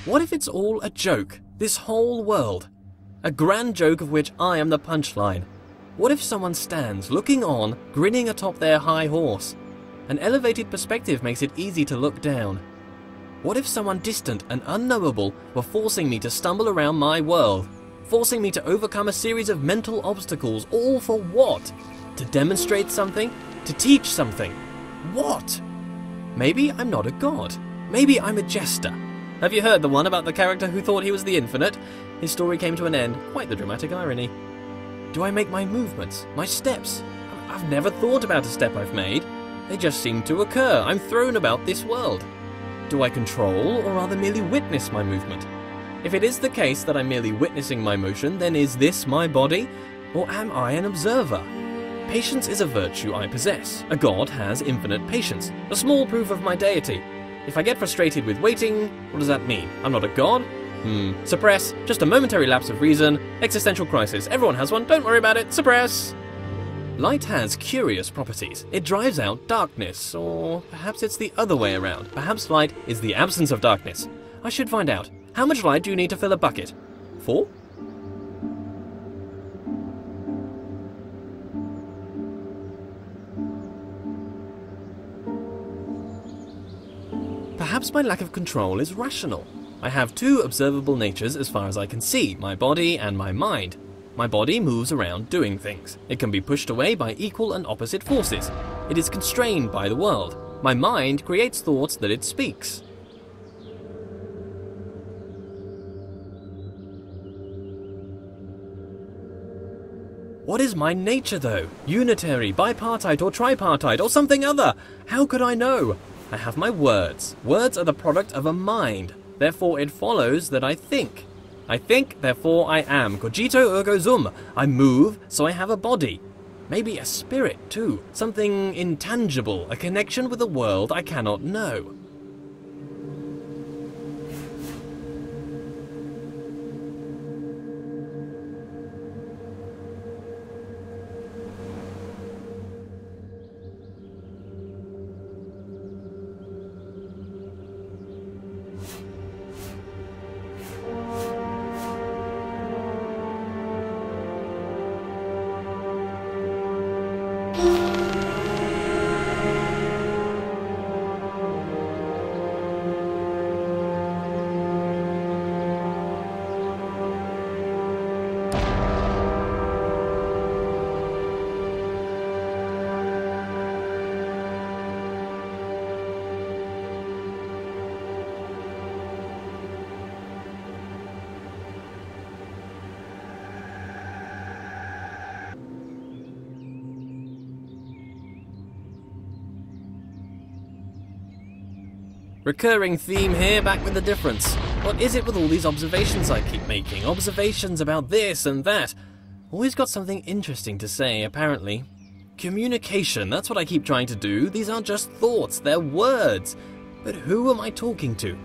What if it's all a joke? This whole world? A grand joke of which I am the punchline. What if someone stands, looking on, grinning atop their high horse? An elevated perspective makes it easy to look down. What if someone distant and unknowable were forcing me to stumble around my world? Forcing me to overcome a series of mental obstacles, all for what? To demonstrate something? To teach something? What? Maybe I'm not a god. Maybe I'm a jester. Have you heard the one about the character who thought he was the infinite? His story came to an end. Quite the dramatic irony. Do I make my movements, my steps? I've never thought about a step I've made. They just seem to occur. I'm thrown about this world. Do I control or rather merely witness my movement? If it is the case that I'm merely witnessing my motion, then is this my body? Or am I an observer? Patience is a virtue I possess. A god has infinite patience. A small proof of my deity. If I get frustrated with waiting, what does that mean? I'm not a god? Suppress. Just a momentary lapse of reason. Existential crisis. Everyone has one. Don't worry about it. Suppress. Light has curious properties. It drives out darkness. Or perhaps it's the other way around. Perhaps light is the absence of darkness. I should find out. How much light do you need to fill a bucket? 4? Perhaps my lack of control is rational. I have two observable natures as far as I can see, my body and my mind. My body moves around doing things. It can be pushed away by equal and opposite forces. It is constrained by the world. My mind creates thoughts that it speaks. What is my nature though? Unitary, bipartite or tripartite or something other? How could I know? I have my words. Words are the product of a mind. Therefore it follows that I think. I think, therefore I am. Cogito ergo sum. I move, so I have a body. Maybe a spirit too. Something intangible, a connection with a world I cannot know. Recurring theme here, back with a difference. What is it with all these observations I keep making? Observations about this and that. Always got something interesting to say, apparently. Communication, that's what I keep trying to do. These aren't just thoughts, they're words. But who am I talking to?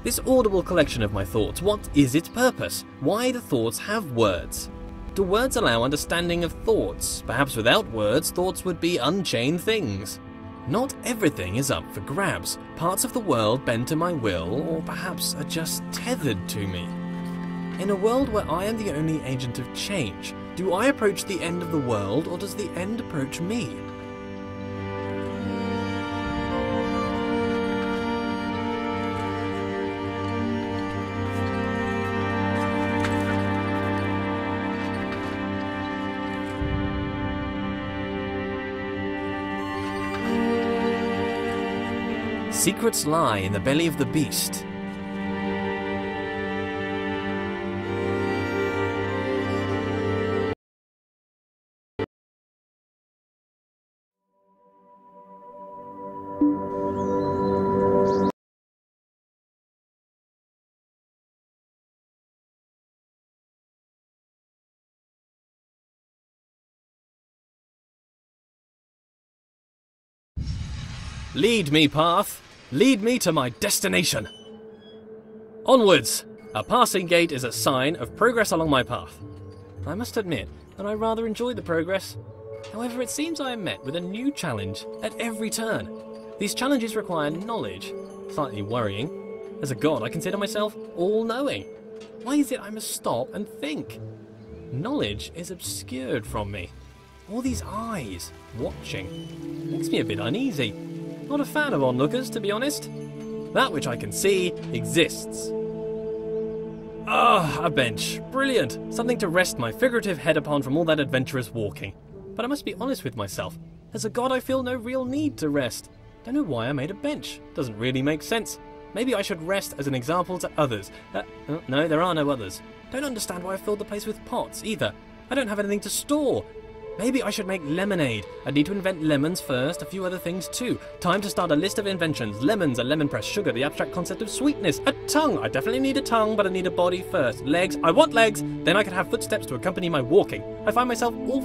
This audible collection of my thoughts, what is its purpose? Why do thoughts have words? Do words allow understanding of thoughts? Perhaps without words, thoughts would be unchained things. Not everything is up for grabs. Parts of the world bend to my will, or perhaps are just tethered to me. In a world where I am the only agent of change, do I approach the end of the world, or does the end approach me? Secrets lie in the belly of the beast. Lead me, path. Lead me to my destination. Onwards! A passing gate is a sign of progress along my path. I must admit that I rather enjoy the progress. However, it seems I am met with a new challenge at every turn. These challenges require knowledge, slightly worrying. As a god, I consider myself all-knowing. Why is it I must stop and think? Knowledge is obscured from me. All these eyes watching makes me a bit uneasy. Not a fan of onlookers, to be honest. That which I can see exists. Ah, a bench. Brilliant. Something to rest my figurative head upon from all that adventurous walking. But I must be honest with myself. As a god, I feel no real need to rest. Don't know why I made a bench. Doesn't really make sense. Maybe I should rest as an example to others. No, there are no others. Don't understand why I filled the place with pots, either. I don't have anything to store. Maybe I should make lemonade. I'd need to invent lemons first, a few other things too. Time to start a list of inventions. Lemons, a lemon press, sugar, the abstract concept of sweetness, a tongue. I definitely need a tongue, but I need a body first. Legs, I want legs. Then I could have footsteps to accompany my walking. I find myself all...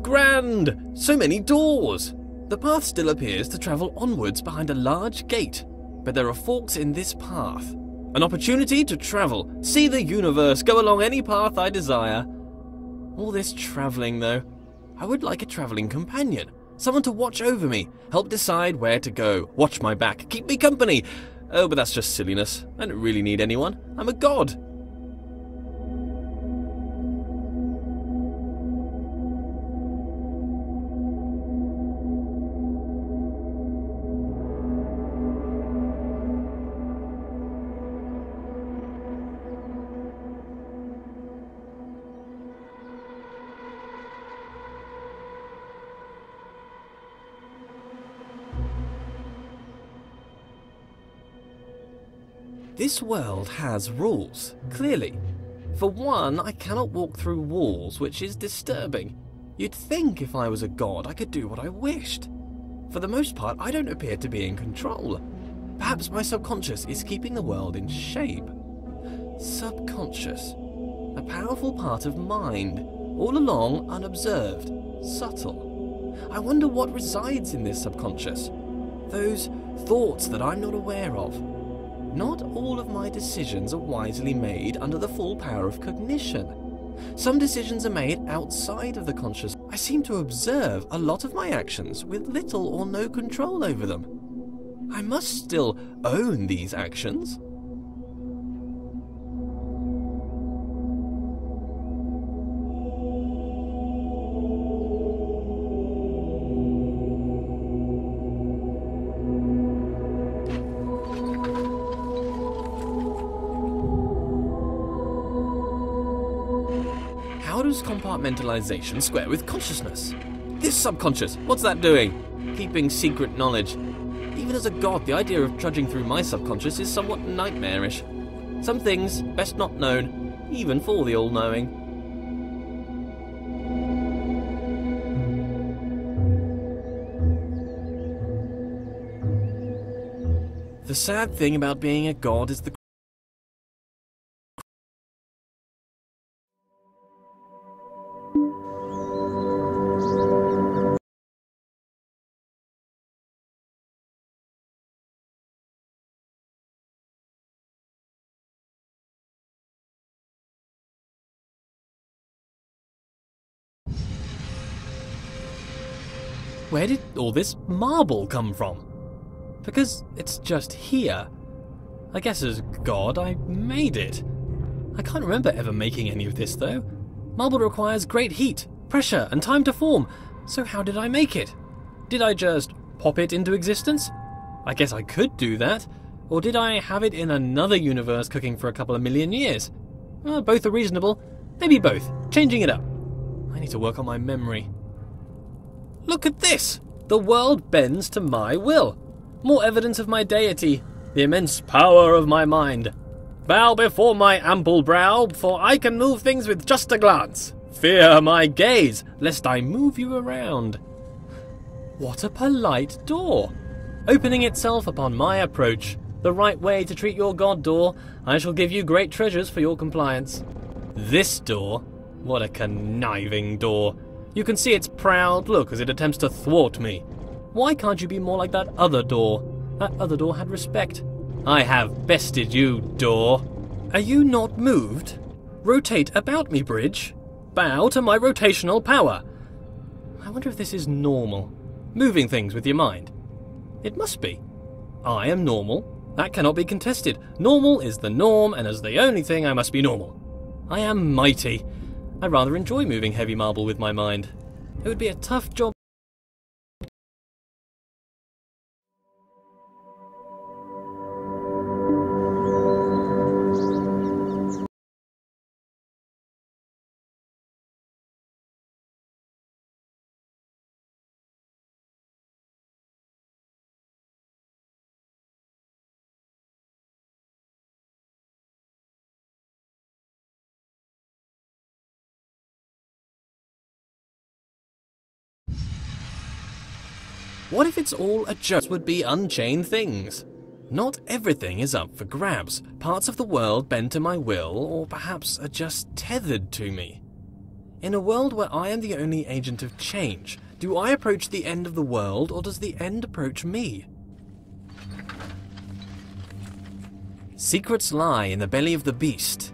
Grand! So many doors! The path still appears to travel onwards behind a large gate, but there are forks in this path. An opportunity to travel, see the universe, go along any path I desire. All this travelling, though. I would like a travelling companion. Someone to watch over me, help decide where to go, watch my back, keep me company. Oh, but that's just silliness. I don't really need anyone. I'm a god. This world has rules, clearly. For one, I cannot walk through walls, which is disturbing. You'd think if I was a god I could do what I wished. For the most part, I don't appear to be in control. Perhaps my subconscious is keeping the world in shape. Subconscious. A powerful part of mind, all along unobserved, subtle. I wonder what resides in this subconscious. Those thoughts that I'm not aware of. Not all of my decisions are wisely made under the full power of cognition. Some decisions are made outside of the conscious. I seem to observe a lot of my actions with little or no control over them. I must still own these actions. How does compartmentalization square with consciousness? This subconscious, what's that doing? Keeping secret knowledge. Even as a god, the idea of trudging through my subconscious is somewhat nightmarish. Some things best not known, even for the all-knowing. The sad thing about being a god is the Where did all this marble come from? Because it's just here. I guess as God, I made it. I can't remember ever making any of this, though. Marble requires great heat, pressure, and time to form, so how did I make it? Did I just pop it into existence? I guess I could do that. Or did I have it in another universe cooking for a couple of million years? Both are reasonable. Maybe both. Changing it up. I need to work on my memory. Look at this! The world bends to my will. More evidence of my deity, the immense power of my mind. Bow before my ample brow, for I can move things with just a glance. Fear my gaze, lest I move you around. What a polite door! opening itself upon my approach. The right way to treat your god door. I shall give you great treasures for your compliance. This door? What a conniving door. You can see its proud look as it attempts to thwart me. Why can't you be more like that other door? That other door had respect. I have bested you, door. Are you not moved? Rotate about me, bridge. Bow to my rotational power. I wonder if this is normal. Moving things with your mind. It must be. I am normal. That cannot be contested. Normal is the norm, and as the only thing I must be normal. I am mighty. I rather enjoy moving heavy marble with my mind. It would be a tough job. What if it's all a joke? Would be unchained things. Not everything is up for grabs. Parts of the world bend to my will, or perhaps are just tethered to me. In a world where I am the only agent of change, do I approach the end of the world, or does the end approach me? Secrets lie in the belly of the beast.